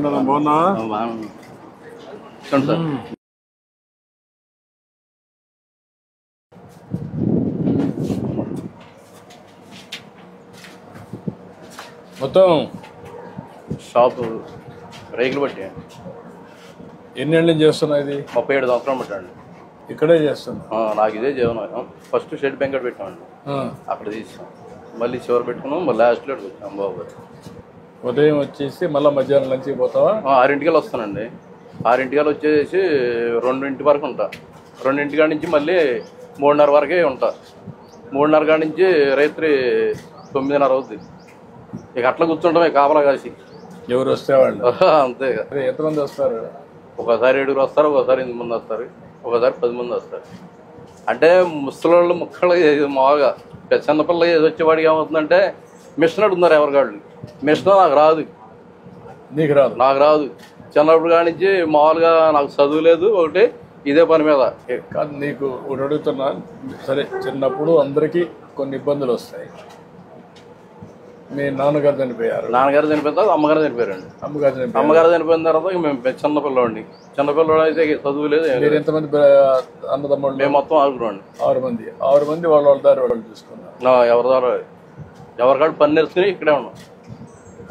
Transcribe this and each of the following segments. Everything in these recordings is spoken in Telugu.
బాగున్నా సార్ మొత్తం షాపు రేకులు బట్టి ఎన్నేళ్ళు చేస్తున్నా ఇది 37 సంవత్సరాలు పెట్టండి. ఇక్కడే చేస్తున్నా. నాకు ఇదే జీవనం. ఫస్ట్ షెడ్ బెంకట్ పెట్టామండి, అక్కడ తీసాం, మళ్ళీ చివరి పెట్టుకున్నాం, మళ్ళీ లాస్ట్లో వచ్చాం బాబు. ఉదయం వచ్చేసి మళ్ళీ మధ్యాహ్నం లంచ్కి పోతావా? 6 వస్తానండి. 6 వచ్చేసి 2 వరకు ఉంటా. 2 నుంచి మళ్ళీ 3:30 వరకే ఉంటా. 3:30 నుంచి రాత్రి 9:30 అవుద్ది. ఇక అట్లా కూర్చుంటామే కాపలా కాసి. ఎవరు వస్తే వాళ్ళు అంతే. ఎంతమంది వస్తారు? ఒకసారి 7 వస్తారు, ఒకసారి 8 మంది వస్తారు, ఒకసారి 10 మంది వస్తారు. అంటే ముసలోళ్ళు ముక్కలు మామూలుగా చిన్నపిల్ల ఏది వచ్చేవాడికి ఏమవుతుందంటే మిషన్ అడుగుతున్నారు ఎవరికాళ్ళు. మిషన్ నాకు రాదు. నీకు రాదు? నాకు రాదు. చిన్నప్పుడు కాడి నుంచి మామూలుగా నాకు చదువు లేదు, ఒకటి ఇదే పని మీద కాదు. నీకు ఒకటి అడుగుతున్నా, సరే చిన్నప్పుడు అందరికీ కొన్ని ఇబ్బందులు వస్తాయి. మీ నాన్నగారు చనిపోయారు, నాన్నగారు చనిపోయిన తర్వాత అమ్మగారు చనిపోయారండి. అమ్మగారు చనిపోయిన తర్వాత మేము చిన్నపిల్లవాడిని. చిన్నపిల్లవాడు అయితే చదువు లేదు. మీరు ఎంతమంది అన్నదమ్ముళ్ళు? మేము మొత్తం 6 మంది. 6 మంది వాళ్ళ దారి వాళ్ళు చూసుకున్నారు. ఎవరి ద్వారా ఎవరికాడు పని నేర్చుకుని ఇక్కడే ఉన్నాం.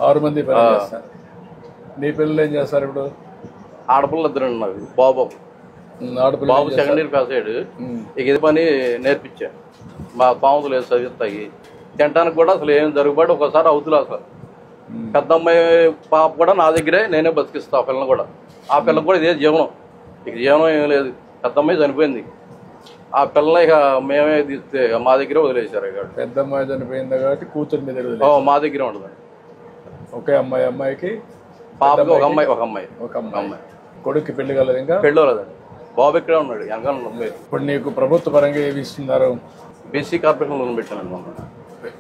6 మంది పని చేస్తారు. నీ పిల్లలు ఏం చేస్తారు ఇప్పుడు? ఆడపిల్లలు 2 నాకు. బాబు బాబు సెకండ్ ఇయర్ పాస్ అయ్యాడు. ఇక ఇది పని నేర్పించా. మా పాముతులు లేదు చదివిస్తాయి. తినడానికి కూడా అసలు ఏం జరుగుబాటు ఒకసారి అవుతులే. అసలు పెద్ద అమ్మాయి పాప కూడా నా దగ్గరే నేనే బతికిస్తా. ఆ పిల్లని కూడా, ఆ పిల్లకి కూడా ఇదే జీవనం. ఇక జీవనం ఏం లేదు. పెద్ద అమ్మాయి చనిపోయింది. ఆ పిల్లని ఇక మేమే తీస్తే మా దగ్గరే వదిలేశారు. ఇక పెద్ద అమ్మాయి చనిపోయింది కాబట్టి కూతురు మీద మా దగ్గరే ఉంటుంది. ఒకే అమ్మాయికి పాపకి ఒక అమ్మాయి. కొడుకు పెళ్లి కలదు? ఇంకా పెళ్ళి లేదండి. బాబు ఇక్కడే ఉన్నాడు. వెనకాల. ఇప్పుడు నీకు ప్రభుత్వ పరంగా ఏమి ఇస్తున్నారు? బీసీ కార్పొరేషన్ లోన్ పెట్టానండి మొన్న.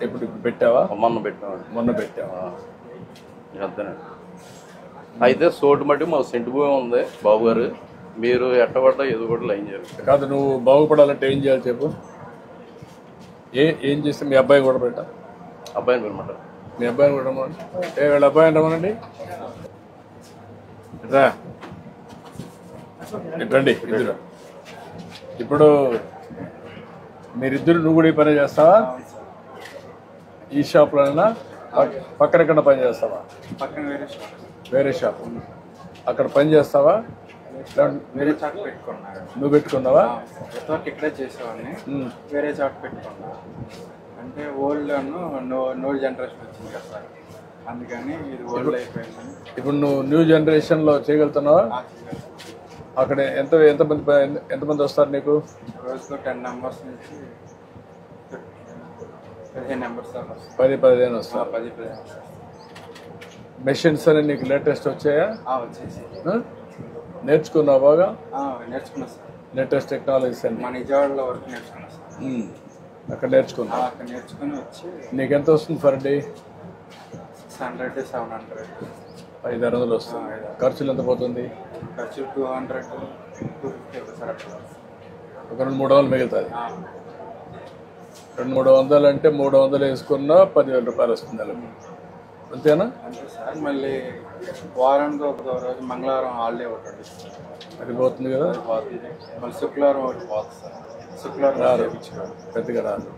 ఇప్పుడు పెట్టావా? మొన్న పెట్టామండి. మొన్న పెట్టావా? అంతేనండి. అయితే సోటు మట్టి మా సెంటు భూమి ఉంది బాబు గారు. మీరు ఎట్టబడ్డా ఏదో కూడా లైన్ చేయాలి. కాదు, నువ్వు బాగుపడాలంటే ఏం చేయాలి చెప్పు? ఏం చేస్తే మీ అబ్బాయి కూడా పెట్టా? అబ్బాయిని పెట్టమంటారు. మీ అబ్బాయిని కూడా రమ్మనండి. వీళ్ళ అబ్బాయిని రమ్మనండి. రా రండి ఇద్దరు. ఇప్పుడు మీరిద్దరు నువ్వు కూడా ఈ పని చేస్తావా? ఈ షాప్లోనైనా పక్కన ఎక్కడ పని చేస్తావా? వేరే షాప్. అక్కడ పని చేస్తావా? వేరే చాట్ పెట్టుకున్నాను. నువ్వు పెట్టుకున్నావా? ఇక్కడే చేసేవాడిని. వేరే చాట్ పెట్టుకున్నా. అంటే ఓల్డ్ నో జనరేషన్ వచ్చింది కదా సార్, అందుకని ఇది ఓల్డ్ అయిపోయింది. ఇప్పుడు నువ్వు న్యూ జనరేషన్లో చేయగలుగుతున్నావా? అక్కడ ఎంతమంది వస్తారు నీకు? రోజుకు 10 మెంబర్స్ నుంచి 15 మెంబర్స్ దాకా 10-15 వస్తారు. 10-15 మెషిన్స్ అని నీకు లేటెస్ట్ వచ్చాయా? వచ్చేసి నేర్చుకున్నావు బాగా? నేర్చుకున్నా సార్. లేటెస్ట్ టెక్నాలజీస్ అని మా నిజవాడలో వరకు నేర్చుకున్నా సార్. అక్కడ నేర్చుకున్నా. అక్కడ నేర్చుకుని వచ్చి నీకు ఎంత వస్తుంది ఫర్ డే? 600-700. 500 వస్తుంది. ఖర్చులు ఎంత పోతుంది? ఖర్చు 200-250 సార్. అట్లా ఒక 200-300 మిగులుతుంది. 200-300 అంటే 300 వేసుకున్నా 10,000 రూపాయలు వస్తుంది నెలకు. అంతేనా? అంతే సార్. మళ్ళీ వారానికి ఒక రోజు మంగళవారం హాలిడే ఒకటి అది పోతుంది కదా. మళ్ళీ శుక్రవారం ఒకటి పోతుంది సార్. శుక్రవారం రాదు, పెద్దగా రాదు.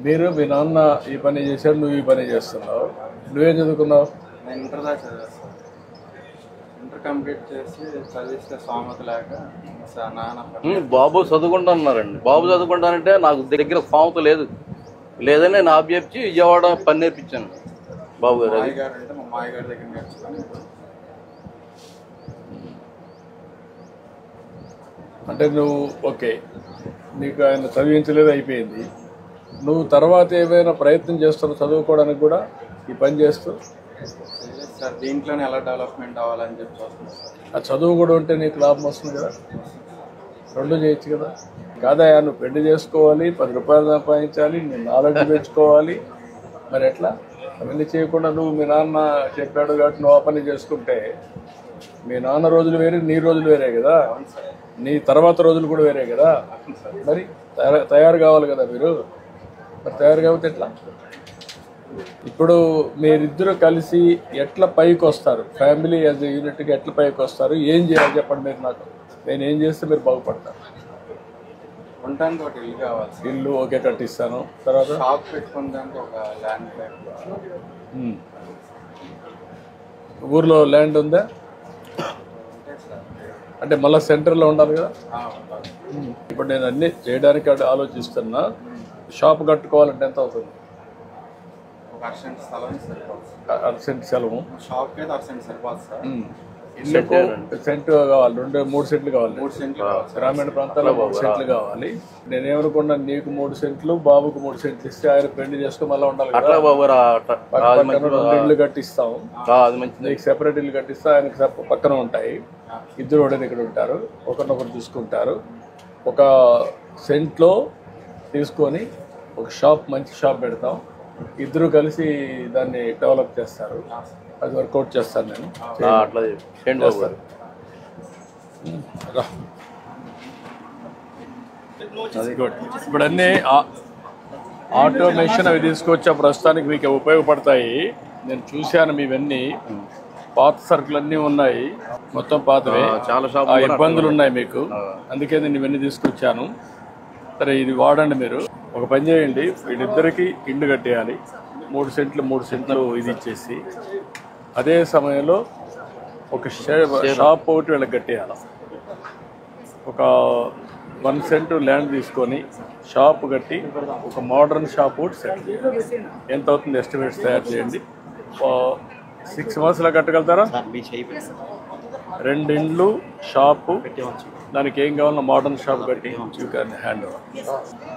మీరు మీ నాన్న ఈ పని చేశాడు, నువ్వు ఈ పని చేస్తున్నావు. నువ్వేం చదువుకున్నావు? నేను ఇంటర్ దాకా చదివాను సార్. ఇంటర్ కంప్లీట్ చేసి చదివిస్తే సామెత లేక నాన్న బాబు చదువుకుంటాన్నారండి. బాబు చదువుకుంటానంటే నాకు దగ్గర సామెత లేదు. లేదని నేను ఆబ్జెప్చి విజయవాడ పని నేర్పించాను బాబు గారు. మాయగారు అంటే మా మాయగారి దగ్గర నేర్చుకుని. అంటే నువ్వు ఓకే, నీకు ఆయన చదివించలేదు, అయిపోయింది. నువ్వు తర్వాత ఏమైనా ప్రయత్నం చేస్తున్నావు చదువుకోవడానికి కూడా ఈ పని చేస్తూ? సార్ దీంట్లోనే ఎలా డెవలప్మెంట్ అవ్వాలని చెప్పి చూస్తున్నాను సార్. ఆ చదువు కూడా ఉంటే నీకు లాభం వస్తుంది కదా, రెండు చేయొచ్చు కదా. కాదయా, నువ్వు పెళ్లి చేసుకోవాలి, 10 రూపాయలు సంపాదించాలి, నీ నాలెడ్జ్ పెంచుకోవాలి. మరి ఎట్లా? అవన్నీ చేయకుండా నువ్వు మీ నాన్న చెప్పాడు కాబట్టి నువ్వు ఆ పని చేసుకుంటే మీ నాన్న రోజులు వేరే, నీ రోజులు వేరే కదా, నీ తర్వాత రోజులు కూడా వేరే కదా. మరి తయారు కావాలి కదా మీరు. మరి తయారు కాకపోతే ఎట్లా? ఇప్పుడు మీరిద్దరు కలిసి ఎట్లా పైకి వస్తారు, ఫ్యామిలీ యాజ్ యూనిట్గా ఎట్లా పైకి వస్తారు, ఏం చేయాలి చెప్పండి మీరు నాకు. నేను ఏం చేస్తే మీరు బాగుపడతారు? ఉండడానికి ఒక ఇల్లు కావాలి సార్. ఇల్లు ఓకే కట్టిస్తాను. తర్వాత షాప్ పెట్టుకోవడానికి ఒక ల్యాండ్ టైప్ ఊర్లో ల్యాండ్ ఉందా? ఉంటాయి సార్. అంటే మళ్ళీ సెంటర్లో ఉండాలి కదా. ఉండాలి. ఇప్పుడు నేను అన్ని చేయడానికి ఆలోచిస్తున్నా. షాప్ కట్టుకోవాలంటే ఎంత అవుతుంది? ఒక అర్సెంట్ స్థలం సరిపోతుంది సార్. అర్సెంట్ సెలవు. షాప్కి అయితే అర్సెంట్ సరిపోతుంది సార్. ఇల్లుకు సెంట్ కావాలి, 3 సెంట్లు కావాలి. 3 సెంట్లు కావాలి సార్. గ్రామీణ ప్రాంతాల్లో 3 సెంట్లు కావాలి. నేనేమనుకున్నా, నీకు 3 సెంట్లు, బాబుకు 3 సెంట్లు ఇస్తే ఆయన పెళ్లి చేసుకుని మళ్ళీ ఉండాలి కదా. పక్కన 2 ఇల్లు కట్టిస్తాం, నీకు సెపరేట్ ఇల్లు కట్టిస్తా, ఆయనకి పక్కన ఉంటాయి. ఇద్దరు కూడా ఇక్కడ ఉంటారు, ఒకరినొకరు చూసుకుంటారు. ఒక సెంట్లో తీసుకొని ఒక షాప్, మంచి షాప్ పెడతాం. ఇద్దరు కలిసి దాన్ని డెవలప్ చేస్తారు. అది వర్కౌట్ చేస్తాను నేను. రా. గుడ్. ఇప్పుడు అన్నీ ఆటోమేషన్ అవి తీసుకొచ్చా, ప్రస్తుతానికి మీకు ఉపయోగపడతాయి. నేను చూశాను మీవన్నీ. పాత సరుకులు అన్నీ ఉన్నాయి, మొత్తం పాతవే. చాలా ఇబ్బందులు ఉన్నాయి మీకు, అందుకే నేను ఇవన్నీ తీసుకొచ్చాను. సరే, ఇది వాడండి. మీరు ఒక పని చేయండి, వీళ్ళిద్దరికి ఇల్లు కట్టేయాలి. 3 సెంట్లు ఇది ఇచ్చేసి, అదే సమయంలో ఒక షాప్ ఒకటి వీళ్ళకి కట్టేయాలి. ఒక 1 సెంటు ల్యాండ్ తీసుకొని షాప్ కట్టి ఒక మోడర్న్ షాప్ ఒకటి సెట్. ఎంత అవుతుంది ఎస్టిమేట్స్ తయారు చేయండి. 6 మంత్స్లో కట్టగలుగుతారా? 2 ఇండ్లు, షాపు, దానికి ఏం కావాలన్నా మోడర్న్ షాప్ కట్టి యూ క్యాన్ హ్యాండ్ ఓవర్.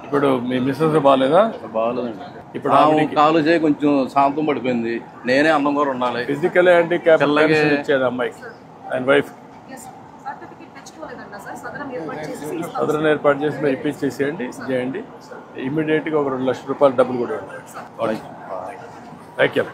ఇప్పుడు మీ మిస్సెస్ బాగాలేదా? బాగాలేదండి. ఇప్పుడు కాలు చేయి కొంచెం శాంతం పడిపోయింది. నేనే అందం కూడా ఉండాలి. ఫిజికల్ హ్యాండిక్యాప్ ఇచ్చేది అమ్మాయికి, ఆయన వైఫ్. సదరన్ ఏర్పాటు చేసి మీరు ఇప్పించేసేయండి, చేయండి. ఇమీడియట్గా ఒక 2 లక్షల రూపాయలు డబ్బులు కూడా ఉంటాయి. Thank you.